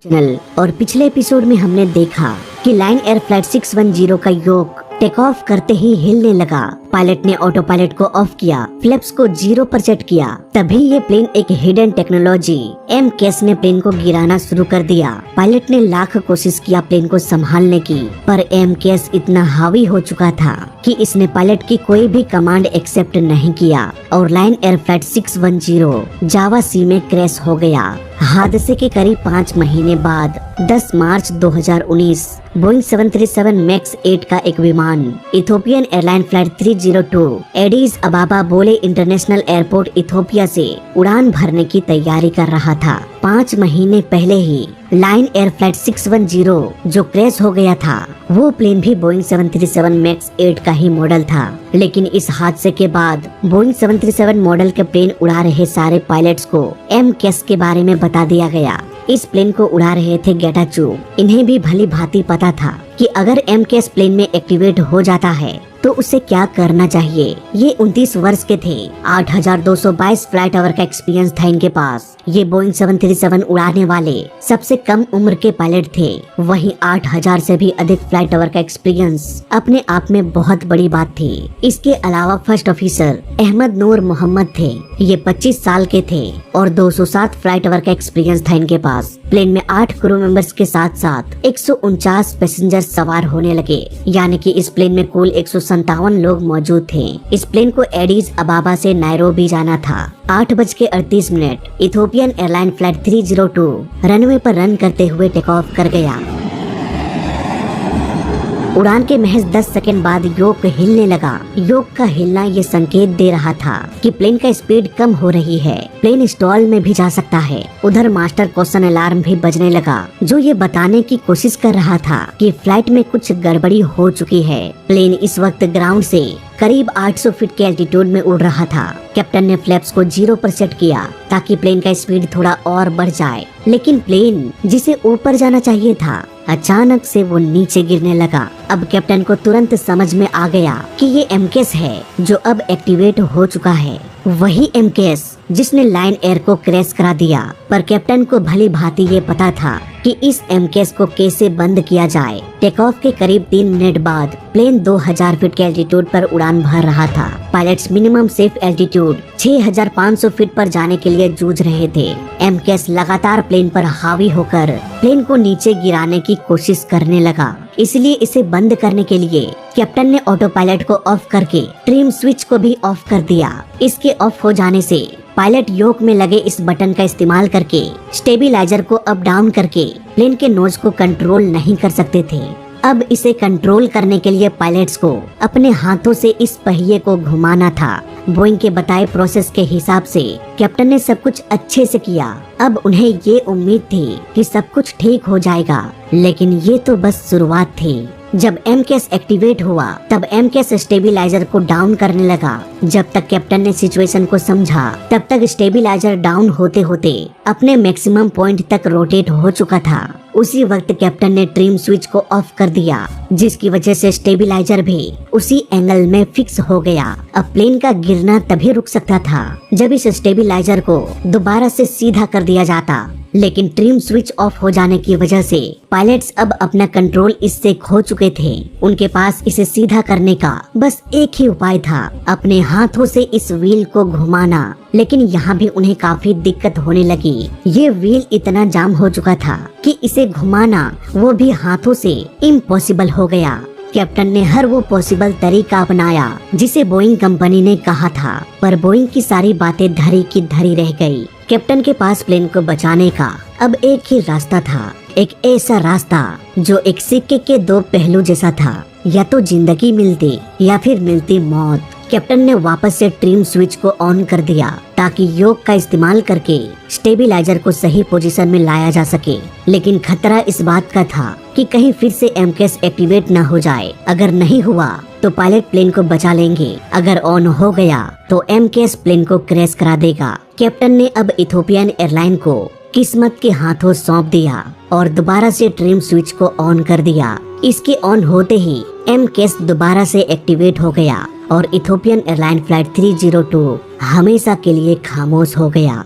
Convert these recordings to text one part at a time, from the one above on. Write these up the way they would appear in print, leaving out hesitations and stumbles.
Channel और पिछले episode में हमने देखा कि लायन एयर फ्लाइट 610 का योक टेक ऑफ करते ही हिलने लगा। पायलट ने ऑटो पायलट को ऑफ किया, फ्लैप्स को 0 पर सेट किया। तभी ये प्लेन एक हिडन टेक्नोलॉजी MCAS ने प्लेन को गिराना शुरू कर दिया। पायलट ने लाख कोशिश किया प्लेन को संभालने की, पर MCAS इतना हावी हो चुका था कि इसने पायलट की कोई भी कमांड एक्सेप्ट नहीं किया और लायन एयर फ्लाइट 610 जावा सी में क्रैश हो गया। हादसे के करीब 5 महीने बाद 10 मार्च 2019 बोइंग 737 मैक्स 8 का एक विमान इथोपियन एयरलाइन फ्लाइट 302 एडिस अबाबा बोले इंटरनेशनल एयरपोर्ट इथोपिया से उड़ान भरने की तैयारी कर रहा था। 5 महीने पहले ही लायन एयर फ्लाइट 610 जो क्रैश हो गया था, वो प्लेन भी बोइंग 737 मैक्स 8 का ही मॉडल था। लेकिन इस हादसे के बाद बोइंग 737 मॉडल के प्लेन उड़ा रहे सारे पायलट्स को MCAS के बारे में बता दिया गया। इस प्लेन को उड़ा रहे थे गेटाचू। इन्हें भी भली भांति पता था कि अगर MCAS प्लेन में एक्टिवेट हो जाता है तो उसे क्या करना चाहिए। ये 29 वर्ष के थे, 8222 फ्लाइट आवर का एक्सपीरियंस था इनके पास। ये बोइंग 737 उड़ाने वाले सबसे कम उम्र के पायलट थे। वहीं 8000 से भी अधिक फ्लाइट आवर का एक्सपीरियंस अपने आप में बहुत बड़ी बात थी। इसके अलावा फर्स्ट ऑफिसर अहमद नूर मोहम्मद थे। ये 25 साल के थे और 207 फ्लाइट आवर का एक्सपीरियंस था इनके पास। प्लेन में 8 क्रू मेंबर्स के साथ साथ 149 पैसेंजर सवार होने लगे, यानी कि इस प्लेन में कुल 157 लोग मौजूद थे। इस प्लेन को एडिस अबाबा से नायरोबी जाना था। 8:38 इथोपियन एयरलाइन फ्लाइट 302 रनवे पर रन करते हुए टेक ऑफ कर गया। उड़ान के महज 10 सेकंड बाद योक हिलने लगा। योक का हिलना ये संकेत दे रहा था कि प्लेन का स्पीड कम हो रही है, प्लेन स्टॉल में भी जा सकता है। उधर मास्टर क्वेश्चन अलार्म भी बजने लगा, जो ये बताने की कोशिश कर रहा था कि फ्लाइट में कुछ गड़बड़ी हो चुकी है। प्लेन इस वक्त ग्राउंड से करीब 800 फीट के एल्टीट्यूड में उड़ रहा था। कैप्टन ने फ्लैप्स को 0 पर सेट किया ताकि प्लेन का स्पीड थोड़ा और बढ़ जाए, लेकिन प्लेन जिसे ऊपर जाना चाहिए था, अचानक से वो नीचे गिरने लगा। अब कैप्टन को तुरंत समझ में आ गया कि ये MCAS है जो अब एक्टिवेट हो चुका है। वही MCAS जिसने लायन एयर को क्रैश करा दिया। पर कैप्टन को भली भांति ये पता था कि इस MCAS को कैसे बंद किया जाए। टेक ऑफ के करीब 3 मिनट बाद प्लेन 2000 फीट के एल्टीट्यूड पर उड़ान भर रहा था। Pilots minimum safe altitude 6500 feet पर जाने के लिए जूझ रहे थे। MCAS लगातार प्लेन पर हावी होकर प्लेन को नीचे गिराने की कोशिश करने लगा। इसलिए इसे बंद करने के लिए कैप्टन ने ऑटो पायलट को ऑफ करके ट्रिम स्विच को भी ऑफ कर दिया। इसके ऑफ हो जाने से पायलट योक में लगे इस बटन का इस्तेमाल करके स्टेबिलाइजर को अप डाउन करके प्लेन के नोज को कंट्रोल नहीं कर सकते थे। अब इसे कंट्रोल करने के लिए पायलट्स को अपने हाथों से इस पहिए को घुमाना था। बोइंग के बताए प्रोसेस के हिसाब से कैप्टन ने सब कुछ अच्छे से किया। अब उन्हें ये उम्मीद थी कि सब कुछ ठीक हो जाएगा, लेकिन ये तो बस शुरुआत थी। जब MCAS एक्टिवेट हुआ तब MCAS स्टेबिलाइजर को डाउन करने लगा। जब तक कैप्टन ने सिचुएशन को समझा तब तक स्टेबिलाइजर डाउन होते होते अपने मैक्सिमम पॉइंट तक रोटेट हो चुका था। उसी वक्त कैप्टन ने ट्रिम स्विच को ऑफ कर दिया, जिसकी वजह से स्टेबिलाइजर भी उसी एंगल में फिक्स हो गया। अब प्लेन का गिरना तभी रुक सकता था जब इस स्टेबिलाइजर को दोबारा से सीधा कर दिया जाता, लेकिन ट्रिम स्विच ऑफ हो जाने की वजह से पायलट्स अब अपना कंट्रोल इससे खो चुके थे। उनके पास इसे सीधा करने का बस एक ही उपाय था, अपने हाथों से इस व्हील को घुमाना। लेकिन यहाँ भी उन्हें काफी दिक्कत होने लगी। ये व्हील इतना जाम हो चुका था कि इसे घुमाना वो भी हाथों से इम्पॉसिबल हो गया। कैप्टन ने हर वो पॉसिबल तरीका अपनाया जिसे बोइंग कंपनी ने कहा था, पर बोइंग की सारी बातें धरी की धरी रह गई। कैप्टन के पास प्लेन को बचाने का अब एक ही रास्ता था, एक ऐसा रास्ता जो एक सिक्के के 2 पहलू जैसा था। या तो जिंदगी मिलती या फिर मिलती मौत। कैप्टन ने वापस से ट्रिम स्विच को ऑन कर दिया ताकि योक का इस्तेमाल करके स्टेबिलाइजर को सही पोजीशन में लाया जा सके। लेकिन खतरा इस बात का था कि कहीं फिर से MCAS एक्टिवेट न हो जाए। अगर नहीं हुआ तो पायलट प्लेन को बचा लेंगे, अगर ऑन हो गया तो MCAS प्लेन को क्रैश करा देगा। कैप्टन ने अब इथोपियन एयरलाइन को किस्मत के हाथों सौंप दिया और दोबारा से ट्रिम स्विच को ऑन कर दिया। इसके ऑन होते ही MCAS दोबारा से एक्टिवेट हो गया और इथोपियन एयरलाइन फ्लाइट 302 हमेशा के लिए खामोश हो गया।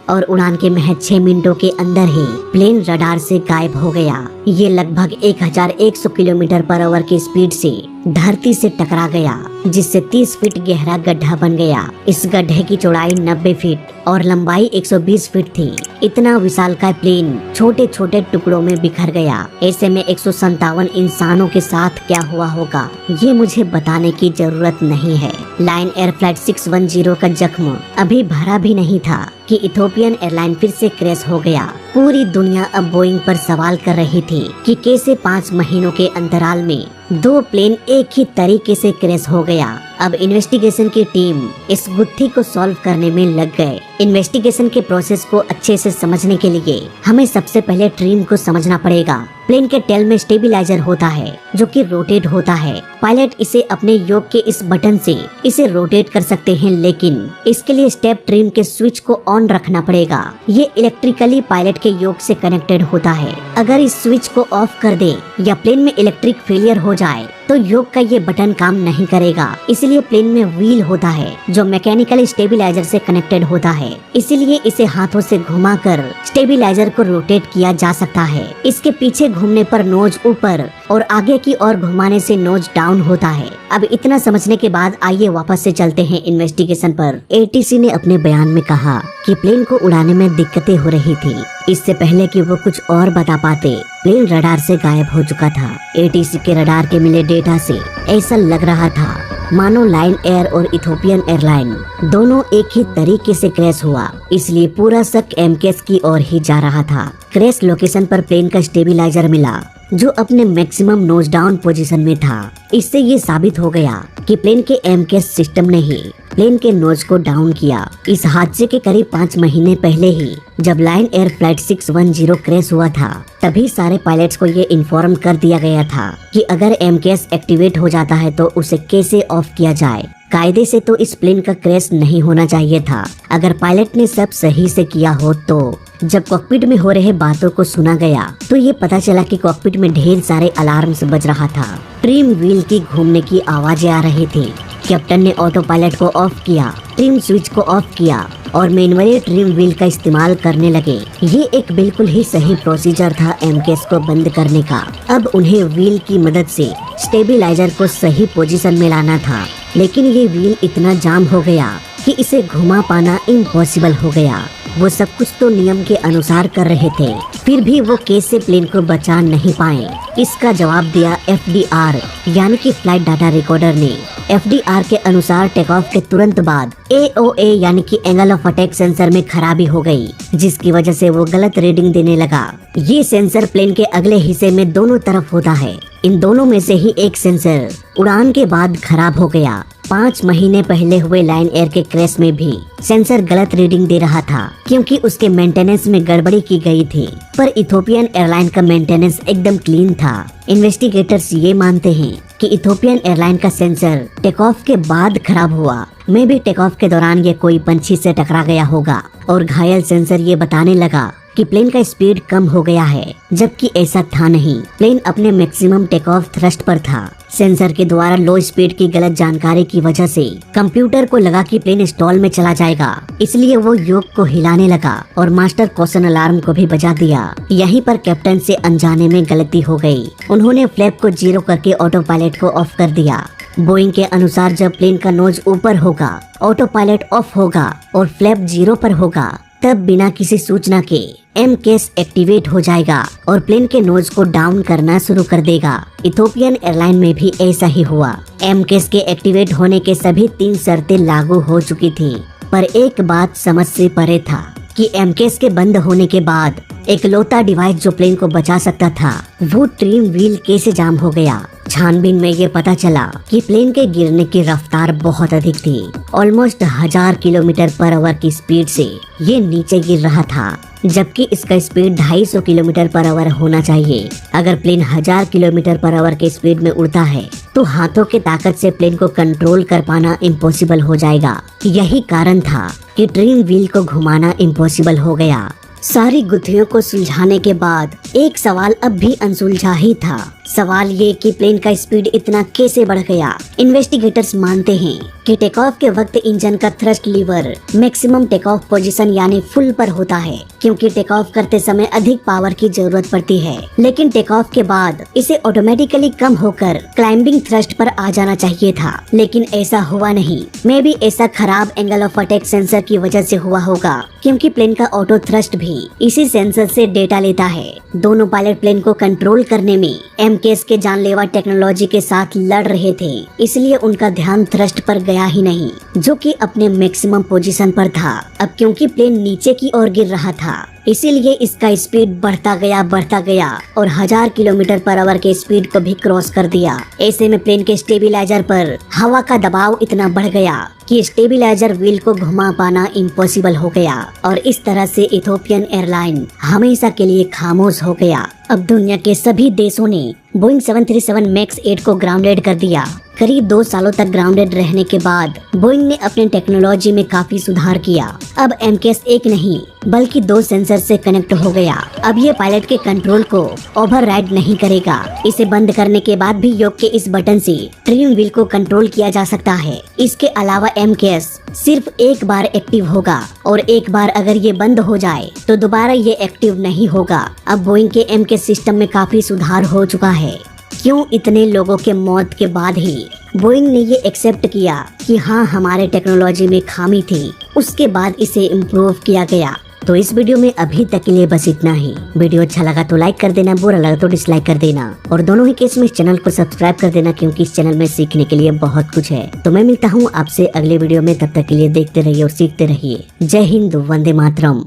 और उड़ान के महज 6 मिनटों के अंदर ही प्लेन रडार से गायब हो गया। ये लगभग 1100 किलोमीटर पर आवर की स्पीड से धरती से टकरा गया, जिससे 30 फीट गहरा गड्ढा बन गया। इस गड्ढे की चौड़ाई 90 फीट और लंबाई 120 फीट थी। इतना विशालकाय प्लेन छोटे छोटे टुकड़ों में बिखर गया। ऐसे में 157 इंसानों के साथ क्या हुआ होगा, ये मुझे बताने की जरूरत नहीं है। लायन एयर फ्लाइट 610 का जख्म अभी भरा भी नहीं था कि इथोपियन एयरलाइन फिर से क्रैश हो गया। पूरी दुनिया अब बोइंग पर सवाल कर रही थी कि कैसे 5 महीनों के अंतराल में 2 प्लेन एक ही तरीके से क्रैश हो गया। अब इन्वेस्टिगेशन की टीम इस गुत्थी को सॉल्व करने में लग गए। इन्वेस्टिगेशन के प्रोसेस को अच्छे से समझने के लिए हमें सबसे पहले ट्रिम को समझना पड़ेगा। प्लेन के टेल में स्टेबिलाईजर होता है जो कि रोटेट होता है। पायलट इसे अपने योक के इस बटन से इसे रोटेट कर सकते हैं, लेकिन इसके लिए स्टेप ट्रिम के स्विच को ऑन रखना पड़ेगा। ये इलेक्ट्रिकली पायलट के योक से कनेक्टेड होता है। अगर इस स्विच को ऑफ कर दे या प्लेन में इलेक्ट्रिक फेलियर हो जाए तो योक का ये बटन काम नहीं करेगा। इसीलिए प्लेन में व्हील होता है जो मैकेनिकल स्टेबिलाईजर से कनेक्टेड होता है। इसीलिए इसे हाथों से घुमाकर स्टेबिलाईजर को रोटेट किया जा सकता है। इसके पीछे घूमने पर नोज ऊपर और आगे की ओर घुमाने से नोज डाउन होता है। अब इतना समझने के बाद आइए वापस से चलते हैं इन्वेस्टिगेशन पर। एटीसी ने अपने बयान में कहा कि प्लेन को उड़ाने में दिक्कतें हो रही थी। इससे पहले कि वो कुछ और बता पाते, प्लेन रडार से गायब हो चुका था। एटीसी के रडार के मिले डेटा से ऐसा लग रहा था मानो लायन एयर और इथोपियन एयरलाइन दोनों एक ही तरीके से क्रैश हुआ। इसलिए पूरा शक एमकेएस की ओर ही जा रहा था। क्रैश लोकेशन पर प्लेन का स्टेबिलाईजर मिला जो अपने मैक्सिमम नोज डाउन पोजीशन में था। इससे ये साबित हो गया कि प्लेन के एमकेएस सिस्टम ने ही प्लेन के नोज को डाउन किया। इस हादसे के करीब 5 महीने पहले ही जब लायन एयर फ्लाइट 610 क्रैश हुआ था, तभी सारे पायलट्स को ये इन्फॉर्म कर दिया गया था कि अगर एमकेएस एक्टिवेट हो जाता है तो उसे कैसे ऑफ किया जाए। कायदे से तो इस प्लेन का क्रैश नहीं होना चाहिए था। अगर पायलट ने सब सही से किया हो तो जब कॉकपिट में हो रहे बातों को सुना गया तो ये पता चला कि कॉकपिट में ढेर सारे अलार्म्स बज रहा था। ट्रिम व्हील की घूमने की आवाजें आ रही थी। कैप्टन ने ऑटो पायलट को ऑफ किया, ट्रिम स्विच को ऑफ किया और मैनुअली ट्रिम व्हील का इस्तेमाल करने लगे। ये एक बिल्कुल ही सही प्रोसीजर था एमकेएस को बंद करने का। अब उन्हें व्हील की मदद से स्टेबिलाईजर को सही पोजीशन में लाना था, लेकिन ये व्हील इतना जाम हो गया कि इसे घुमा पाना इम्पॉसिबल हो गया। वो सब कुछ तो नियम के अनुसार कर रहे थे, फिर भी वो कैसे प्लेन को बचा नहीं पाए। इसका जवाब दिया एफडीआर यानी कि फ्लाइट डाटा रिकॉर्डर ने। एफडीआर के अनुसार टेक ऑफ के तुरंत बाद एओए यानी कि एंगल ऑफ अटैक सेंसर में खराबी हो गई, जिसकी वजह से वो गलत रीडिंग देने लगा। ये सेंसर प्लेन के अगले हिस्से में दोनों तरफ होता है। इन दोनों में से ही एक सेंसर उड़ान के बाद खराब हो गया। 5 महीने पहले हुए लायन एयर के क्रैश में भी सेंसर गलत रीडिंग दे रहा था क्योंकि उसके मेंटेनेंस में गड़बड़ी की गई थी, पर इथोपियन एयरलाइन का मेंटेनेंस एकदम क्लीन था। इन्वेस्टिगेटर्स ये मानते हैं कि इथोपियन एयरलाइन का सेंसर टेक ऑफ के बाद खराब हुआ। मे भी टेक ऑफ के दौरान ये कोई पंछी से टकरा गया होगा और घायल सेंसर ये बताने लगा कि प्लेन का स्पीड कम हो गया है, जबकि ऐसा था नहीं। प्लेन अपने मैक्सिमम टेक ऑफ थ्रस्ट पर था। सेंसर के द्वारा लो स्पीड की गलत जानकारी की वजह से कंप्यूटर को लगा कि प्लेन स्टॉल में चला जाएगा, इसलिए वो योक को हिलाने लगा और मास्टर कॉशन अलार्म को भी बजा दिया। यहीं पर कैप्टन से अनजाने में गलती हो गई। उन्होंने फ्लैप को 0 करके ऑटो पायलट को ऑफ कर दिया। बोइंग के अनुसार जब प्लेन का नोज ऊपर होगा, ऑटो पायलट ऑफ होगा और फ्लैप 0 पर होगा, तब बिना किसी सूचना के एमकेएस एक्टिवेट हो जाएगा और प्लेन के नोज को डाउन करना शुरू कर देगा। इथोपियन एयरलाइन में भी ऐसा ही हुआ। एमकेएस के एक्टिवेट होने के सभी 3 शर्तें लागू हो चुकी थी, पर एक बात समझ से परे था कि एमकेएस के बंद होने के बाद एकलौता डिवाइस जो प्लेन को बचा सकता था, वो ट्रिम व्हील कैसे जाम हो गया। छानबीन में ये पता चला कि प्लेन के गिरने की रफ्तार बहुत अधिक थी। ऑलमोस्ट 1000 किलोमीटर पर आवर की स्पीड से ये नीचे गिर रहा था, जबकि इसका स्पीड 250 किलोमीटर पर आवर होना चाहिए। अगर प्लेन 1000 किलोमीटर पर आवर के स्पीड में उड़ता है तो हाथों की ताकत से प्लेन को कंट्रोल कर पाना इम्पॉसिबल हो जाएगा। यही कारण था कि ट्रिम व्हील को घुमाना इम्पॉसिबल हो गया। सारी गुत्थियों को सुलझाने के बाद एक सवाल अब भी अनसुलझा ही था सवाल ये कि प्लेन का स्पीड इतना कैसे बढ़ गया। इन्वेस्टिगेटर्स मानते हैं कि टेक ऑफ के वक्त इंजन का thrust lever maximum take off position यानी फुल पर होता है, क्योंकि टेक ऑफ करते समय अधिक पावर की जरूरत पड़ती है। लेकिन टेक ऑफ के बाद इसे ऑटोमेटिकली कम होकर क्लाइंबिंग थ्रस्ट पर आ जाना चाहिए था, लेकिन ऐसा हुआ नहीं। मे बी ऐसा खराब एंगल ऑफ अटैक सेंसर की वजह से हुआ होगा, क्योंकि प्लेन का ऑटो थ्रस्ट भी इसी सेंसर से डेटा लेता है। दोनों पायलट प्लेन को कंट्रोल करने में MKS के जानलेवा टेक्नोलॉजी के साथ लड़ रहे थे, इसलिए उनका ध्यान थ्रस्ट पर गया ही नहीं, जो कि अपने मैक्सिमम पोजीशन पर था। अब क्योंकि प्लेन नीचे की ओर गिर रहा था, इसीलिए इसका स्पीड बढ़ता गया और 1000 किलोमीटर पर आवर के स्पीड को भी क्रॉस कर दिया। ऐसे में प्लेन के स्टेबिलाईजर पर हवा का दबाव इतना बढ़ गया कि स्टेबिलाईजर व्हील को घुमा पाना इम्पॉसिबल हो गया और इस तरह से इथोपियन एयरलाइन हमेशा के लिए खामोश हो गया। अब दुनिया के सभी देशों ने बोइंग 737 मैक्स 8 को ग्राउंडेड कर दिया। करीब 2 सालों तक ग्राउंडेड रहने के बाद बोइंग ने अपने टेक्नोलॉजी में काफी सुधार किया। अब MKS एक नहीं बल्कि 2 सेंसर से कनेक्ट हो गया। अब ये पायलट के कंट्रोल को ओवरराइड नहीं करेगा। इसे बंद करने के बाद भी योक के इस बटन से ट्रिम व्हील को कंट्रोल किया जा सकता है। इसके अलावा MKS सिर्फ एक बार एक्टिव होगा और एक बार अगर ये बंद हो जाए तो दोबारा ये एक्टिव नहीं होगा। अब बोइंग के MKS सिस्टम में काफी सुधार हो चुका है। क्यों इतने लोगों के मौत के बाद ही बोइंग ने ये एक्सेप्ट किया कि हाँ, हमारे टेक्नोलॉजी में खामी थी, उसके बाद इसे इम्प्रूव किया गया। तो इस वीडियो में अभी तक के लिए बस इतना ही। वीडियो अच्छा लगा तो लाइक कर देना, बुरा लगा तो डिसलाइक कर देना और दोनों ही केस में इस चैनल को सब्सक्राइब कर देना, क्योंकि इस चैनल में सीखने के लिए बहुत कुछ है। तो मैं मिलता हूँ आपसे अगले वीडियो में, तब तक के लिए देखते रहिए और सीखते रहिए। जय हिंद, वंदे मातरम।